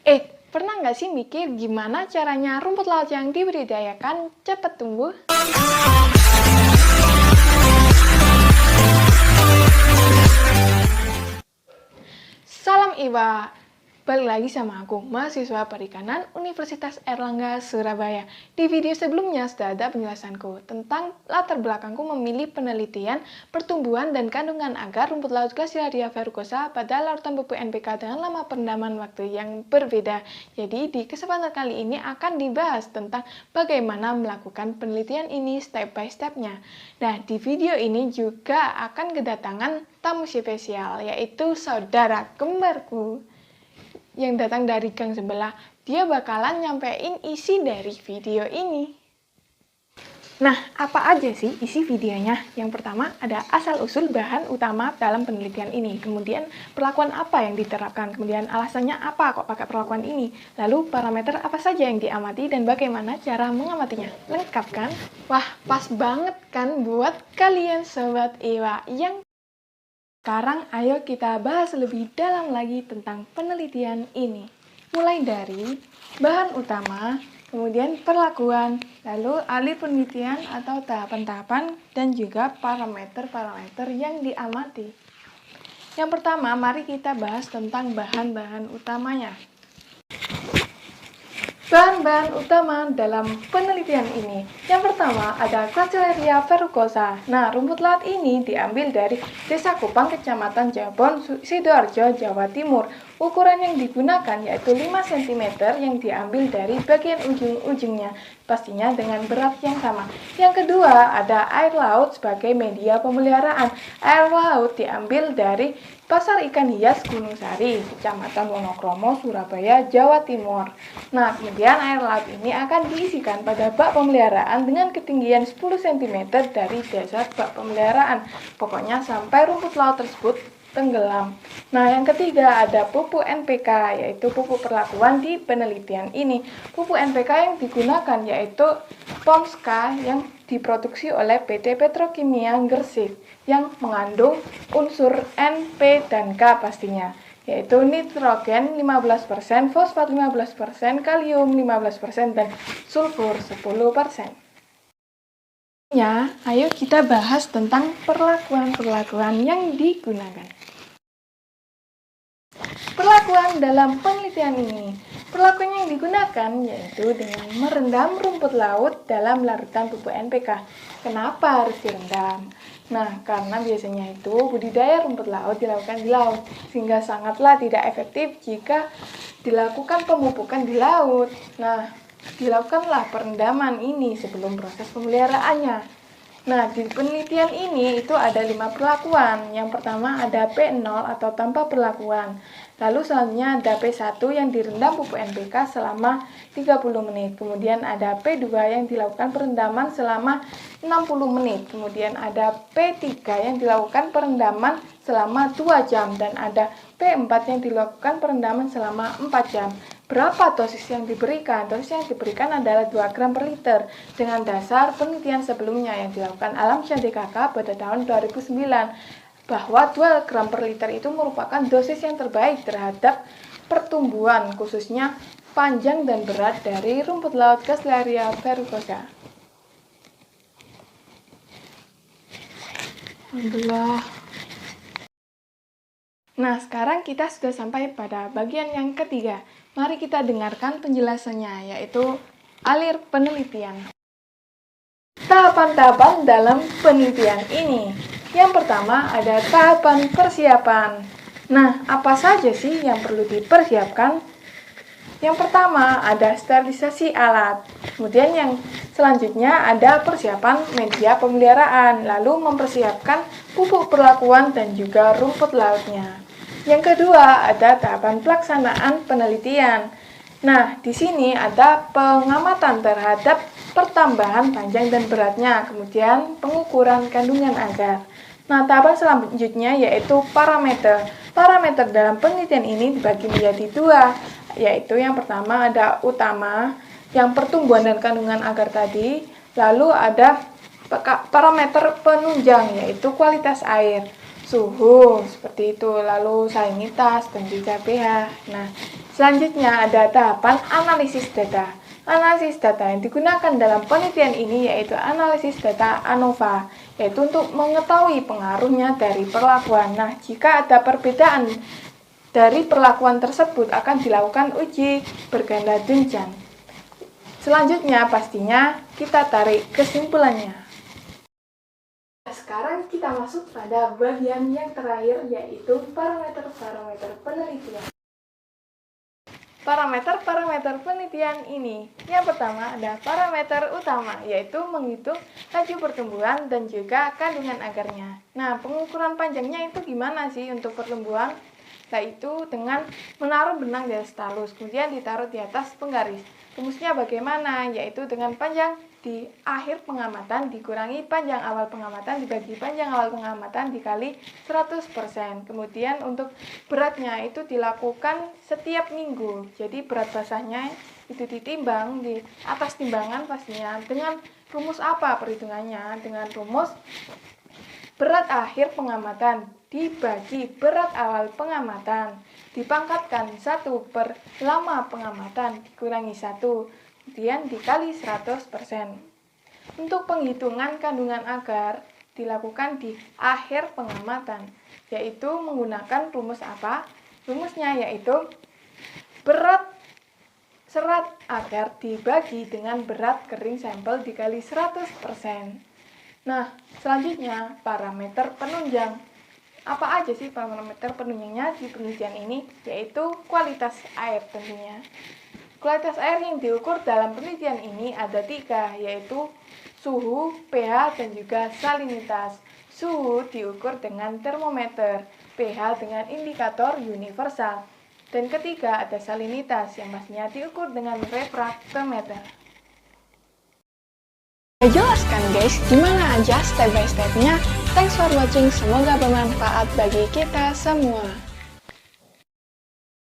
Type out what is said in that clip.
Pernah nggak sih mikir gimana caranya rumput laut yang dibudidayakan cepat tumbuh? Salam Iwa, balik lagi sama aku, mahasiswa perikanan Universitas Airlangga, Surabaya. Di video sebelumnya sudah ada penjelasanku tentang latar belakangku memilih penelitian pertumbuhan dan kandungan agar rumput laut Glaciaria verrucosa pada larutan pupuk NPK dengan lama perendaman waktu yang berbeda. Jadi di kesempatan kali ini akan dibahas tentang bagaimana melakukan penelitian ini step by stepnya. Nah, di video ini juga akan kedatangan tamu spesial, yaitu saudara kembarku yang datang dari gang sebelah. Dia bakalan nyampein isi dari video ini. Nah, apa aja sih isi videonya? Yang pertama ada asal-usul bahan utama dalam penelitian ini. Kemudian perlakuan apa yang diterapkan. Kemudian alasannya apa kok pakai perlakuan ini. Lalu parameter apa saja yang diamati dan bagaimana cara mengamatinya. Lengkap kan? Wah, pas banget kan buat kalian Sobat Iwa yang sekarang ayo kita bahas lebih dalam lagi tentang penelitian ini. Mulai dari bahan utama, kemudian perlakuan, lalu alur penelitian atau tahapan-tahapan, dan juga parameter-parameter yang diamati. Yang pertama, mari kita bahas tentang bahan-bahan utamanya. Bahan-bahan utama dalam penelitian ini. Yang pertama ada Glaciaria verrucosa. Nah, rumput laut ini diambil dari Desa Kupang, Kecamatan Jabon, Sidoarjo, Jawa Timur. Ukuran yang digunakan yaitu 5 cm yang diambil dari bagian ujung-ujungnya, pastinya dengan berat yang sama. Yang kedua ada air laut sebagai media pemeliharaan. Air laut diambil dari Pasar Ikan Hias Gunung Sari, Kecamatan Wonokromo, Surabaya, Jawa Timur. Nah, kemudian air laut ini akan diisikan pada bak pemeliharaan dengan ketinggian 10 cm dari dasar bak pemeliharaan. Pokoknya sampai rumput laut tersebut tenggelam. Nah, yang ketiga ada pupuk NPK, yaitu pupuk perlakuan di penelitian ini. Pupuk NPK yang digunakan yaitu Ponska yang diproduksi oleh PT Petrokimia Gresik yang mengandung unsur N, P, dan K pastinya, yaitu nitrogen 15%, fosfat 15%, kalium 15%, dan sulfur 10%. Ya, ayo kita bahas tentang perlakuan-perlakuan yang digunakan. Perlakuan dalam penelitian ini. Perlakuan yang digunakan yaitu dengan merendam rumput laut dalam larutan pupuk NPK. Kenapa harus direndam? Nah, karena biasanya itu budidaya rumput laut dilakukan di laut, sehingga sangatlah tidak efektif jika dilakukan pemupukan di laut. Nah, dilakukanlah perendaman ini sebelum proses pemeliharaannya. Nah, di penelitian ini itu ada 5 perlakuan. Yang pertama ada P0 atau tanpa perlakuan. Lalu selanjutnya ada P1 yang direndam pupuk NPK selama 30 menit. Kemudian ada P2 yang dilakukan perendaman selama 60 menit. Kemudian ada P3 yang dilakukan perendaman selama 2 jam. Dan ada P4 yang dilakukan perendaman selama 4 jam. Berapa dosis yang diberikan? Dosis yang diberikan adalah 2 gram per liter dengan dasar penelitian sebelumnya yang dilakukan Alamsyah DKK pada tahun 2009 bahwa 2 gram per liter itu merupakan dosis yang terbaik terhadap pertumbuhan khususnya panjang dan berat dari rumput laut Glaciaria verrucosa. Alhamdulillah. Nah, sekarang kita sudah sampai pada bagian yang ketiga. Mari kita dengarkan penjelasannya, yaitu alur penelitian. Tahapan-tahapan dalam penelitian ini. Yang pertama ada tahapan persiapan. Nah, apa saja sih yang perlu dipersiapkan? Yang pertama ada sterilisasi alat. Kemudian yang selanjutnya ada persiapan media pemeliharaan, lalu mempersiapkan pupuk perlakuan dan juga rumput lautnya. Yang kedua, ada tahapan pelaksanaan penelitian. Nah, di sini ada pengamatan terhadap pertambahan panjang dan beratnya, kemudian pengukuran kandungan agar. Nah, tahapan selanjutnya yaitu parameter. Parameter dalam penelitian ini dibagi menjadi 2, yaitu yang pertama ada utama, yang pertumbuhan dan kandungan agar tadi, lalu ada parameter penunjang, yaitu kualitas air, suhu, seperti itu, lalu salinitas dan juga pH. Nah, Selanjutnya ada tahapan analisis data. Analisis data yang digunakan dalam penelitian ini yaitu analisis data ANOVA, yaitu untuk mengetahui pengaruhnya dari perlakuan. Nah, jika ada perbedaan dari perlakuan tersebut akan dilakukan uji berganda jenjang. Selanjutnya pastinya kita tarik kesimpulannya. Sekarang kita masuk pada bagian yang terakhir yaitu parameter-parameter penelitian. Parameter-parameter penelitian ini, yang pertama ada parameter utama, yaitu menghitung laju pertumbuhan dan juga kandungan akarnya. Nah, pengukuran panjangnya itu gimana sih untuk pertumbuhan? Yaitu dengan menaruh benang di atas talus, kemudian ditaruh di atas penggaris. Rumusnya bagaimana? Yaitu dengan panjang di akhir pengamatan dikurangi panjang awal pengamatan dibagi panjang awal pengamatan dikali 100%. Kemudian untuk beratnya itu dilakukan setiap minggu. Jadi berat basahnya itu ditimbang di atas timbangan pastinya. Dengan rumus apa perhitungannya? Dengan rumus berat akhir pengamatan dibagi berat awal pengamatan dipangkatkan 1 per lama pengamatan dikurangi 1, kemudian dikali 100%. Untuk penghitungan kandungan agar dilakukan di akhir pengamatan, yaitu menggunakan rumus apa? Rumusnya yaitu berat serat agar dibagi dengan berat kering sampel dikali 100%. Nah, selanjutnya parameter penunjang. Apa aja sih parameter penunjangnya di penelitian ini? Yaitu kualitas air tentunya. Kualitas air yang diukur dalam penelitian ini ada 3, yaitu suhu, pH, dan juga salinitas. Suhu diukur dengan termometer, pH dengan indikator universal. Dan ketiga ada salinitas yang pastinya diukur dengan refraktometer. Jelas kan guys, gimana aja step by stepnya? Thanks for watching, semoga bermanfaat bagi kita semua.